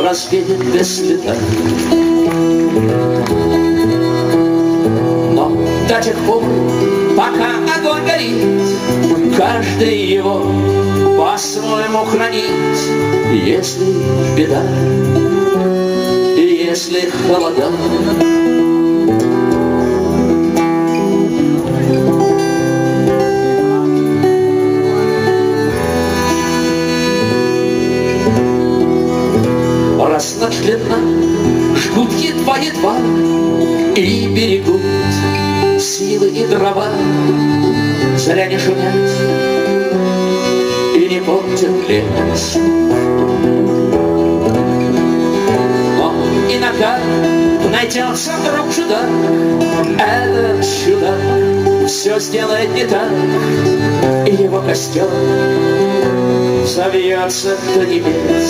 разбедет без следа. Но до тех пор, пока огонь горит, каждый его по-своему хранить. Если беда, если холода, раз ночь длинна, жгут едва-едва и берегут силы и дрова. Зря не шумят и не портят лес. Но иногда найдется вдруг чудак. Этот чудак все сделает не так, и его костер завьется до небес.